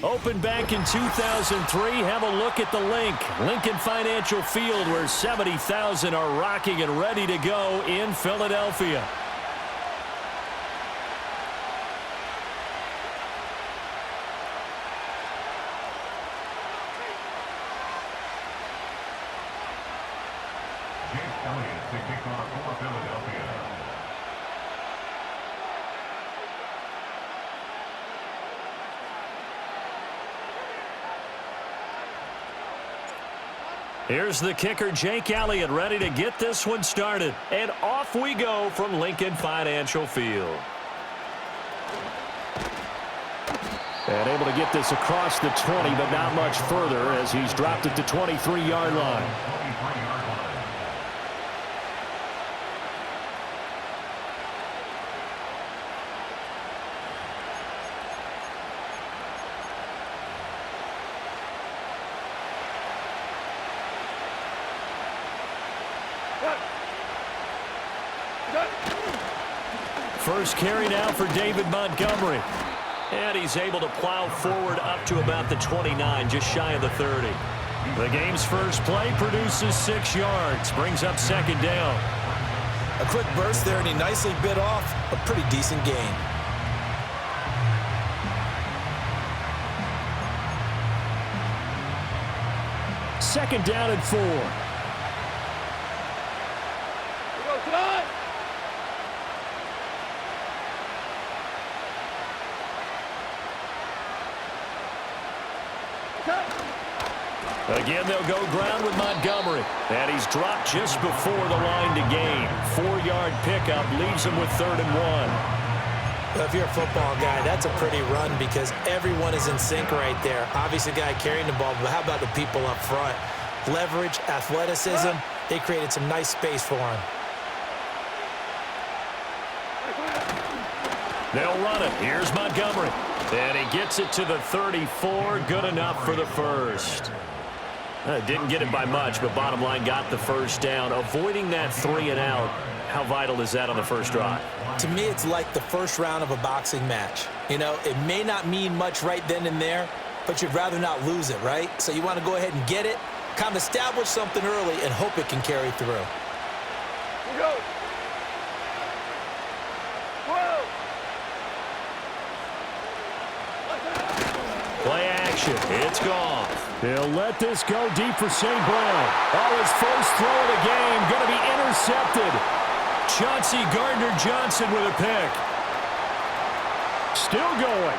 Opened back in 2003, have a look at the link. Lincoln Financial Field, where 70,000 are rocking and ready to go in Philadelphia. Here's the kicker, Jake Elliott, ready to get this one started. And off we go from Lincoln Financial Field. And able to get this across the 20, but not much further as he's dropped it to 23-yard line. First carry now for David Montgomery. And he's able to plow forward up to about the 29, just shy of the 30. The game's first play produces 6 yards, brings up second down. A quick burst there, and he nicely bit off a pretty decent gain. Second down and 4. Again, they'll go ground with Montgomery. And he's dropped just before the line to gain. 4-yard pickup leaves him with 3rd and 1. Well, if you're a football guy, that's a pretty run because everyone is in sync right there. Obviously, the guy carrying the ball, but how about the people up front? Leverage, athleticism, they created some nice space for him. They'll run it. Here's Montgomery. And he gets it to the 34. Good enough for the first. Didn't get it by much, but bottom line got the first down. Avoiding that 3 and out, how vital is that on the first drive? To me, it's like the first round of a boxing match. You know, it may not mean much right then and there, but you'd rather not lose it, right? So you want to go ahead and get it, kind of establish something early, and hope it can carry through. Here we go. Play action. It's gone. He'll let this go deep for St. Brown. Oh, his first throw of the game going to be intercepted. Chauncey Gardner-Johnson with a pick. Still going.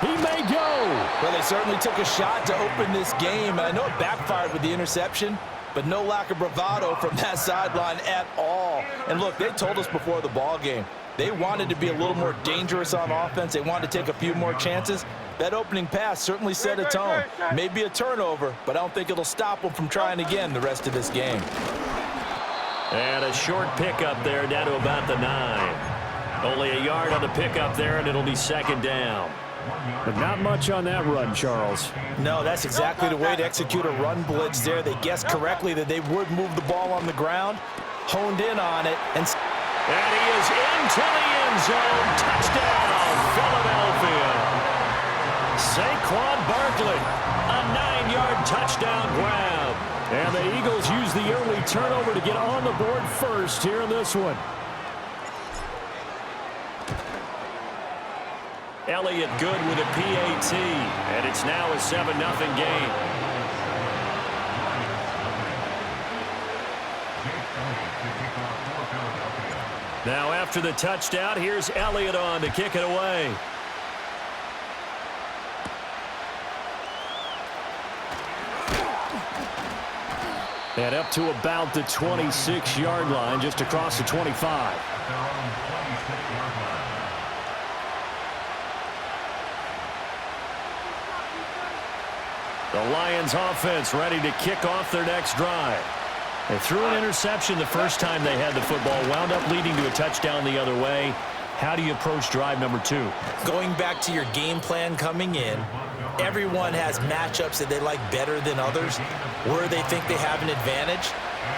He may go. Well, they certainly took a shot to open this game. And I know it backfired with the interception, but no lack of bravado from that sideline at all. And look, they told us before the ball game, they wanted to be a little more dangerous on offense. They wanted to take a few more chances. That opening pass certainly set a tone. Maybe a turnover, but I don't think it'll stop them from trying again the rest of this game. And a short pickup there down to about the 9. Only a yard on the pickup there, and it'll be second down. But not much on that run, Charles. No, that's exactly the way to execute a run blitz there. They guessed correctly that they would move the ball on the ground, honed in on it, and he is into the end zone. Touchdown, Philadelphia. Saquon Barkley, a 9-yard touchdown grab. And the Eagles use the early turnover to get on the board first here in this one. Elliott good with a PAT, and it's now a 7-0 game. Now after the touchdown, here's Elliott on to kick it away. And up to about the 26-yard line, just across the 25. The Lions offense ready to kick off their next drive. They threw an interception the first time they had the football, wound up leading to a touchdown the other way. How do you approach drive number 2? Going back to your game plan coming in, everyone has matchups that they like better than others, where they think they have an advantage.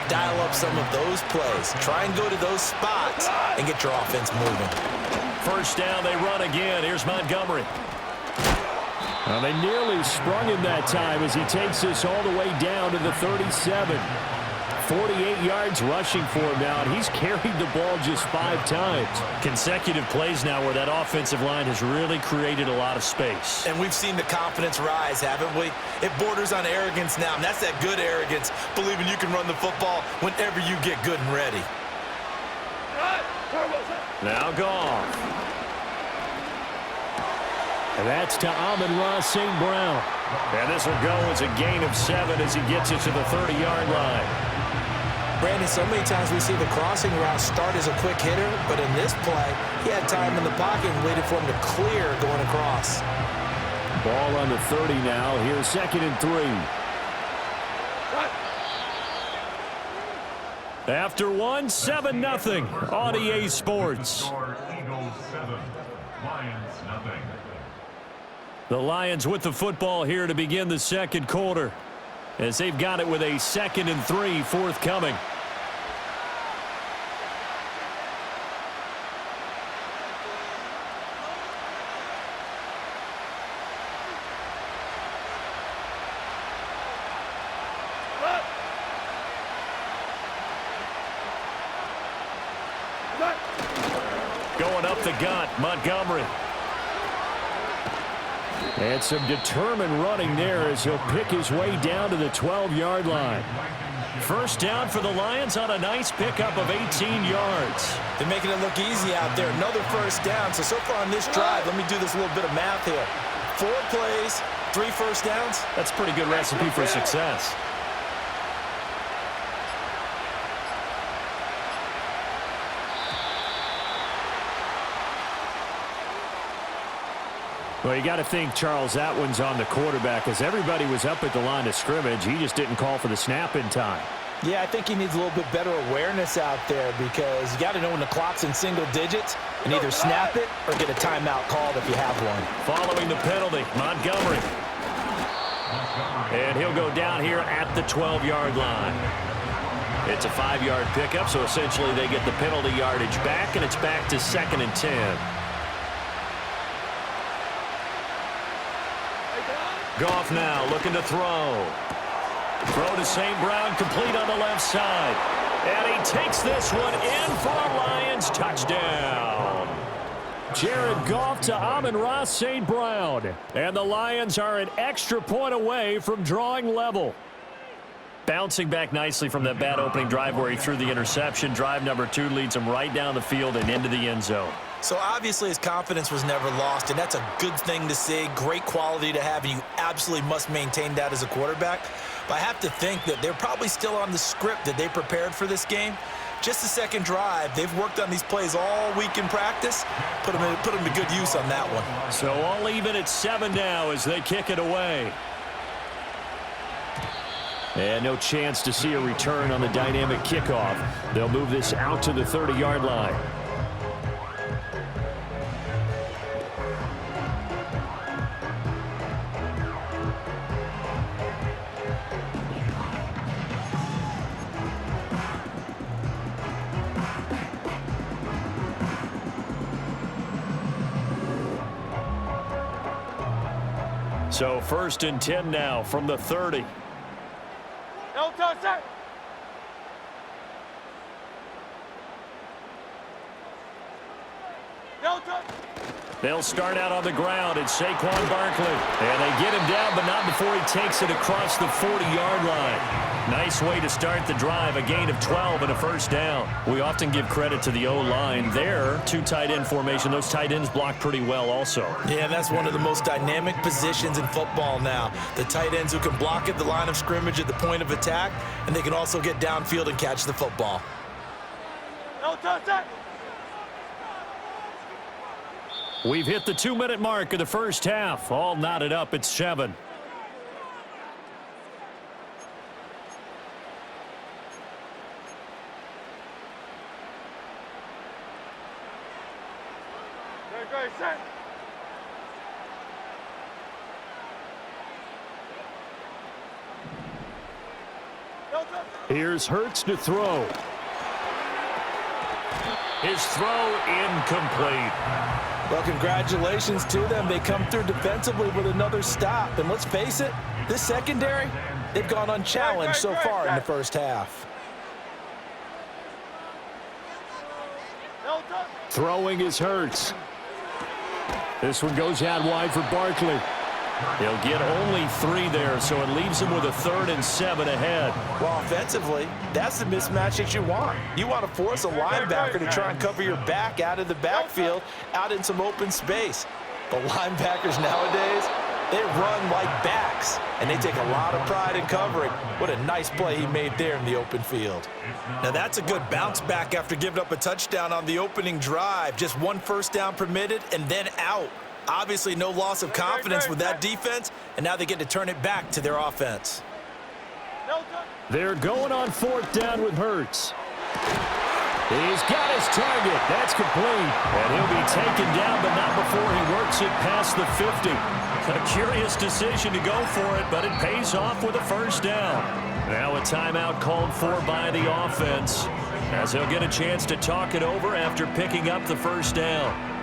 Dial up some of those plays. Try and go to those spots and get your offense moving. First down, they run again. Here's Montgomery. Well, they nearly sprung him that time as he takes this all the way down to the 37. 48 yards rushing for him now, and he's carried the ball just 5 times. Consecutive plays now where that offensive line has really created a lot of space. And we've seen the confidence rise, haven't we? It borders on arrogance now, and that's that good arrogance, believing you can run the football whenever you get good and ready. Now Goff. And that's to Amon-Ra St. Brown. And this will go as a gain of 7 as he gets it to the 30-yard line. Brandon, so many times we see the crossing route start as a quick hitter, but in this play, he had time in the pocket and waited for him to clear going across. Ball on the 30 now. Here's 2nd and 3. After 1, 7-0 on EA Sports. Eagles 7, Lions nothing. The Lions with the football here to begin the second quarter, as they've got it with a 2nd and 3 forthcoming. Going up the gut, Montgomery. And some determined running there as he'll pick his way down to the 12-yard line. First down for the Lions on a nice pickup of 18 yards. They're making it look easy out there. Another first down. So far on this drive, let me do this little bit of math here. 4 plays, 3 first downs. That's a pretty good recipe for success. Well, you got to think, Charles, that one's on the quarterback as everybody was up at the line of scrimmage. He just didn't call for the snap in time. Yeah, I think he needs a little bit better awareness out there because you got to know when the clock's in single digits and either snap it or get a timeout called if you have one. Following the penalty, Montgomery. And he'll go down here at the 12-yard line. It's a 5-yard pickup, so essentially they get the penalty yardage back, and it's back to 2nd and 10. Goff now looking to throw. Throw to St. Brown, complete on the left side. And he takes this one in for a Lions touchdown. Jared Goff to Amon-Ra St. Brown. And the Lions are an extra point away from drawing level. Bouncing back nicely from that bad opening drive where he threw the interception. Drive number 2 leads him right down the field and into the end zone. So obviously his confidence was never lost, and that's a good thing to see. Great quality to have, and you absolutely must maintain that as a quarterback. But I have to think that they're probably still on the script that they prepared for this game. Just the second drive, they've worked on these plays all week in practice. Put them to good use on that one. So all even at 7 now as they kick it away. And no chance to see a return on the dynamic kickoff. They'll move this out to the 30-yard line. So 1st and 10 now from the 30. No touch, sir. No touch. They'll start out on the ground. It's Saquon Barkley. And they get him down, but not before he takes it across the 40-yard line. Nice way to start the drive. A gain of 12 and a first down. We often give credit to the O-line there. 2 tight end formation. Those tight ends block pretty well also. Yeah, that's one of the most dynamic positions in football now. The tight ends who can block at the line of scrimmage at the point of attack, and they can also get downfield and catch the football. No touch, sir. We've hit the 2-minute mark of the first half. All knotted up at 7. Very set. No touch. Here's Hurts to throw. His throw incomplete. Well, congratulations to them. They come through defensively with another stop. And let's face it, this secondary, they've gone unchallenged so far in the first half. Throwing is Hurts. This one goes out wide for Barkley. He'll get only 3 there, so it leaves him with a 3rd and 7 ahead. Well, offensively, that's the mismatch that you want. You want to force a linebacker to try and cover your back out of the backfield, out in some open space. But linebackers nowadays, they run like backs, and they take a lot of pride in covering. What a nice play he made there in the open field. Now, that's a good bounce back after giving up a touchdown on the opening drive. Just 1 first down permitted and then out. Obviously, no loss of confidence with that defense, and now they get to turn it back to their offense. They're going on 4th down with Hurts. He's got his target. That's complete. And he'll be taken down, but not before he works it past the 50. A curious decision to go for it, but it pays off with a first down. Now a timeout called for by the offense, as he'll get a chance to talk it over after picking up the first down.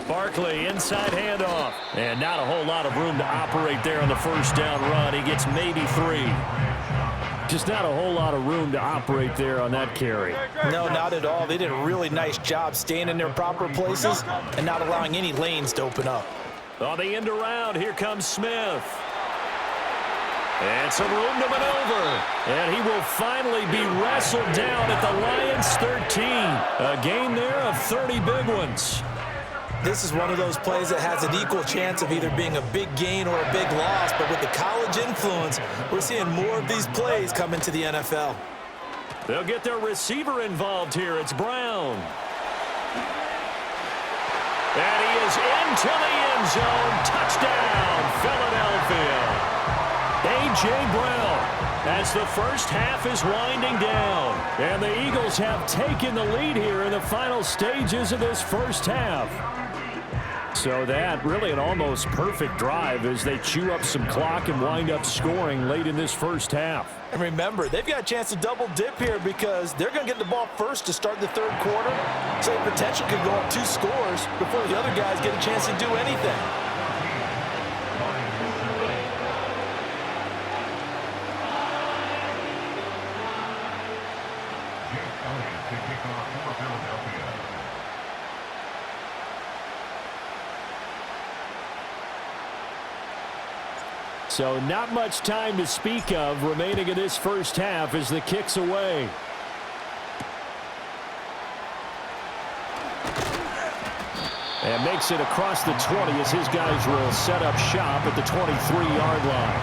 Barkley, inside handoff. And not a whole lot of room to operate there on the first down run. He gets maybe 3. Just not a whole lot of room to operate there on that carry. No, not at all. They did a really nice job staying in their proper places and not allowing any lanes to open up. On the end around, here comes Smith. And some room to maneuver. And he will finally be wrestled down at the Lions' 13. A gain there of 30 big ones. This is one of those plays that has an equal chance of either being a big gain or a big loss, but with the college influence, we're seeing more of these plays come into the NFL. They'll get their receiver involved here. It's Brown. And he is into the end zone. Touchdown, Philadelphia. A.J. Brown, as the first half is winding down. And the Eagles have taken the lead here in the final stages of this first half. So that really an almost perfect drive as they chew up some clock and wind up scoring late in this first half. And remember, they've got a chance to double dip here because they're going to get the ball first to start the third quarter. So the potential could go up 2 scores before the other guys get a chance to do anything. So not much time to speak of remaining in this first half as the kick's away. And makes it across the 20 as his guys will set up shop at the 23-yard line.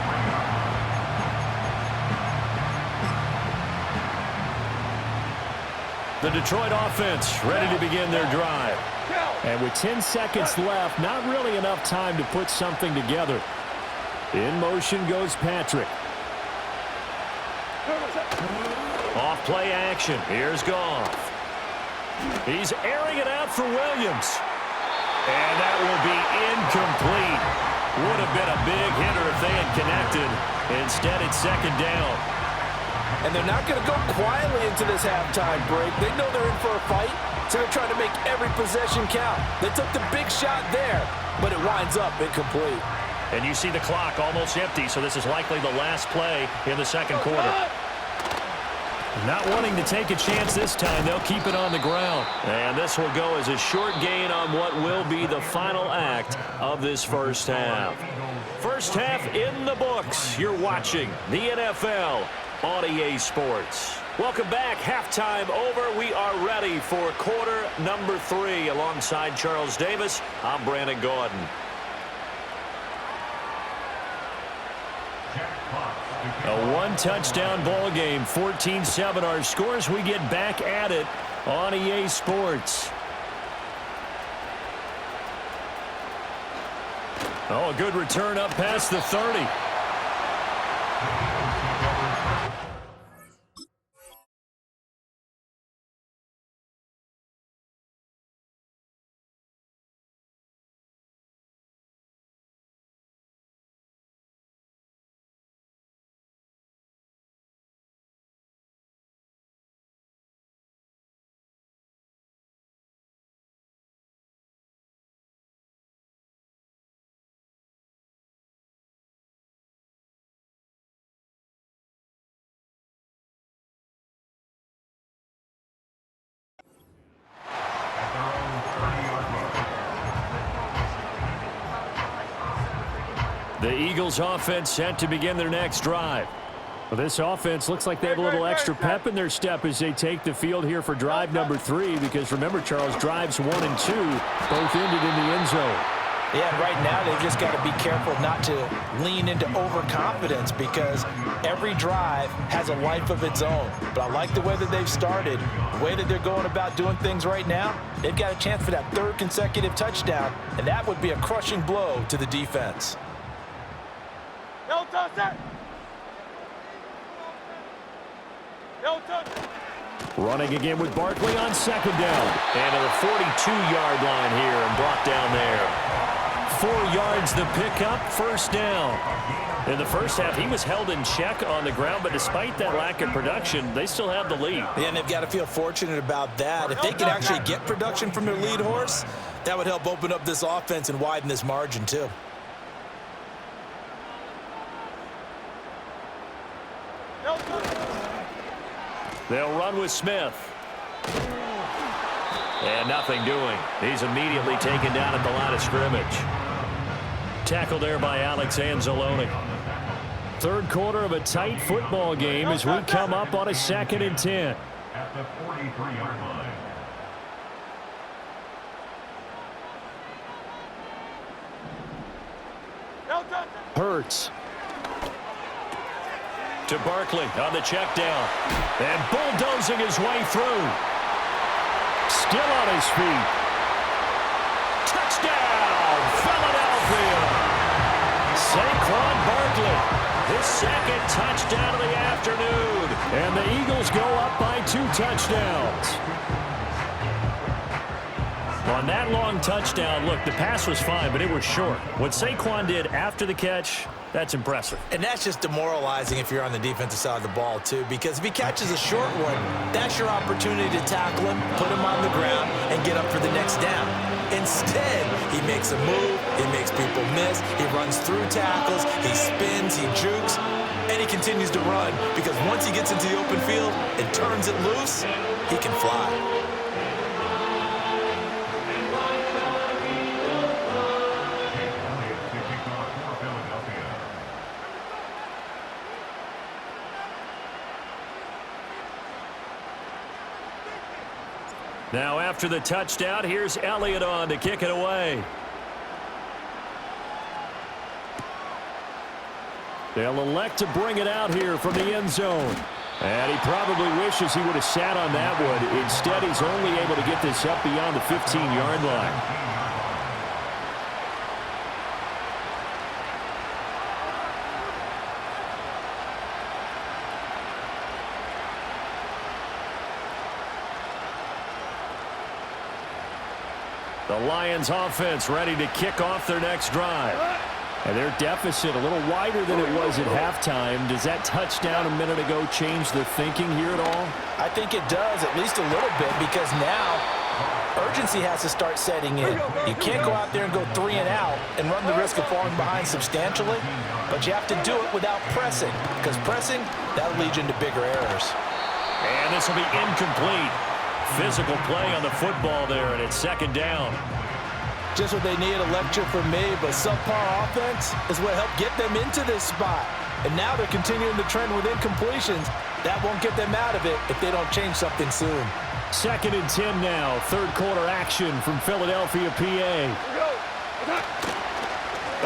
The Detroit offense ready to begin their drive. And with 10 seconds left, not really enough time to put something together. In motion goes Patrick. Off play action. Here's Goff. He's airing it out for Williams. And that will be incomplete. Would have been a big hitter if they had connected. Instead, it's second down. And they're not going to go quietly into this halftime break. They know they're in for a fight, so they're trying to make every possession count. They took the big shot there, but it winds up incomplete. And you see the clock almost empty, so this is likely the last play in the second quarter. Not wanting to take a chance this time, they'll keep it on the ground. And this will go as a short gain on what will be the final act of this first half. First half in the books. You're watching the NFL on EA Sports. Welcome back. Halftime over. We are ready for quarter number 3. Alongside Charles Davis, I'm Brandon Gordon. A one-touchdown ball game, 14-7 our scores. We get back at it on EA Sports. Oh, a good return up past the 30. The Eagles offense set to begin their next drive. Well, this offense looks like they have a little extra pep in their step as they take the field here for drive number 3, because remember, Charles, drives 1 and 2 both ended in the end zone. Yeah, right now they've just got to be careful not to lean into overconfidence, because every drive has a life of its own. But I like the way that they've started, the way that they're going about doing things right now. They've got a chance for that 3rd consecutive touchdown, and that would be a crushing blow to the defense. No touchdown. No touchdown. Running again with Barkley on 2nd down. And to the 42-yard line here and brought down there. 4 yards the pickup, 1st down. In the first half, he was held in check on the ground, but despite that lack of production, they still have the lead. Yeah, and they've got to feel fortunate about that. If they can actually get production from their lead horse, that would help open up this offense and widen this margin too. They'll run with Smith. And nothing doing. He's immediately taken down at the line of scrimmage. Tackled there by Alex Anzalone. 3rd quarter of a tight football game as we come up on a 2nd and 10. At the 43-yard line. Hurts. To Barkley on the check down. And bulldozing his way through. Still on his feet. Touchdown, Philadelphia. Saquon Barkley, his 2nd touchdown of the afternoon. And the Eagles go up by 2 touchdowns. On that long touchdown, look, the pass was fine, but it was short. What Saquon did after the catch, that's impressive. And that's just demoralizing if you're on the defensive side of the ball, too, because if he catches a short one, that's your opportunity to tackle him, put him on the ground, and get up for the next down. Instead, he makes a move, he makes people miss, he runs through tackles, he spins, he jukes, and he continues to run, because once he gets into the open field and turns it loose, he can fly. Now after the touchdown, here's Elliott on to kick it away. They'll elect to bring it out here from the end zone. And he probably wishes he would have sat on that one. Instead, he's only able to get this up beyond the 15-yard line. The Lions offense ready to kick off their next drive. And their deficit a little wider than it was at halftime. Does that touchdown a minute ago change the thinking here at all? I think it does, at least a little bit, because now urgency has to start setting in. You can't go out there and go 3 and out and run the risk of falling behind substantially, but you have to do it without pressing, because pressing, that'll lead you into bigger errors. And this will be incomplete. Physical play on the football there, and it's 2nd down. Just what they need, a lecture from me, but subpar offense is what helped get them into this spot. And now they're continuing the trend with incompletions. That won't get them out of it if they don't change something soon. 2nd and 10 now. 3rd quarter action from Philadelphia, PA.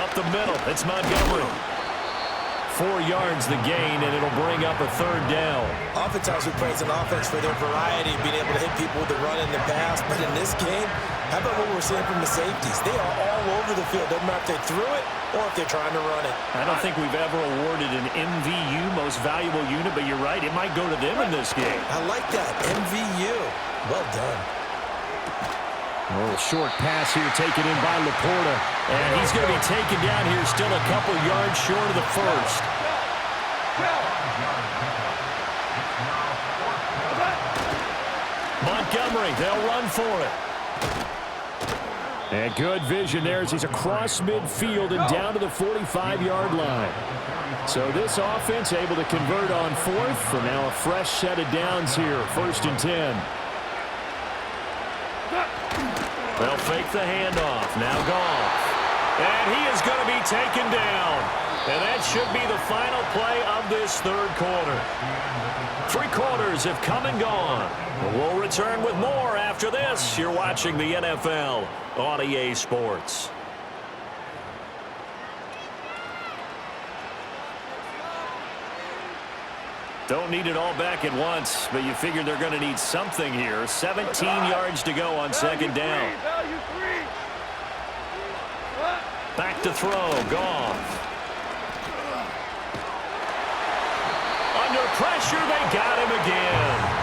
Up the middle, it's Montgomery. 4 yards the gain, and it'll bring up a 3rd down. Oftentimes we praise an offense for their variety, being able to hit people with the run and the pass. But in this game, how about what we're seeing from the safeties? They are all over the field. Doesn't matter if they threw it or if they're trying to run it. I don't think we've ever awarded an MVU, most valuable unit, but you're right, it might go to them in this game. I like that, MVU. Well done. A little short pass here taken in by Laporta. And he's going to be taken down here still a couple yards short of the 1st. Montgomery, they'll run for it. And good vision there as he's across midfield and down to the 45-yard line. So this offense able to convert on 4th for now a fresh set of downs here, 1st and 10. They'll fake the handoff. Now Goff. And he is going to be taken down. And that should be the final play of this third quarter. 3 quarters have come and gone. We'll return with more after this. You're watching the NFL on EA Sports. Don't need it all back at once, but you figure they're going to need something here. 17 yards to go on second down. Back to throw, Goff. Under pressure, they got him again.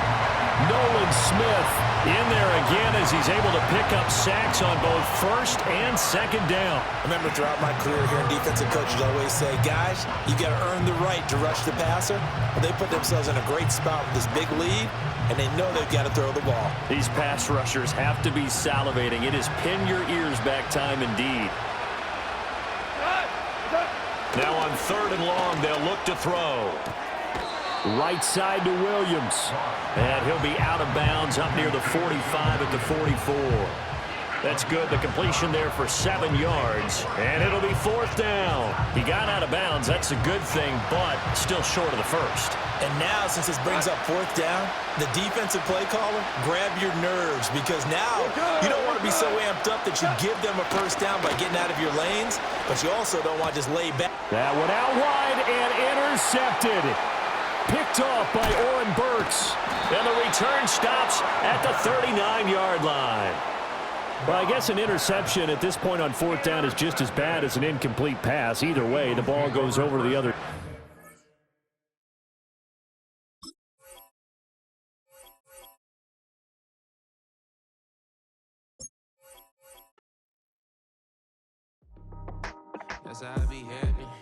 Nolan Smith in there again as he's able to pick up sacks on both first and second down. I remember throughout my career here, defensive coaches always say, guys, you got to earn the right to rush the passer. Well, they put themselves in a great spot with this big lead, and they know they've got to throw the ball. These pass rushers have to be salivating. It is pin your ears back time indeed. Now on 3rd and long, they'll look to throw. Right side to Williams. And he'll be out of bounds up near the 45 at the 44. That's good. The completion there for 7 yards. And it'll be 4th down. He got out of bounds. That's a good thing, but still short of the first. And now, since this brings up 4th down, the defensive play caller, grab your nerves, because now you don't want to be so amped up that you give them a first down by getting out of your lanes, but you also don't want to just lay back. That one out wide and intercepted. Picked off by Oren Burks. And the return stops at the 39-yard line. Well, I guess an interception at this point on 4th down is just as bad as an incomplete pass. Either way, the ball goes over to the other. That's how I be happy.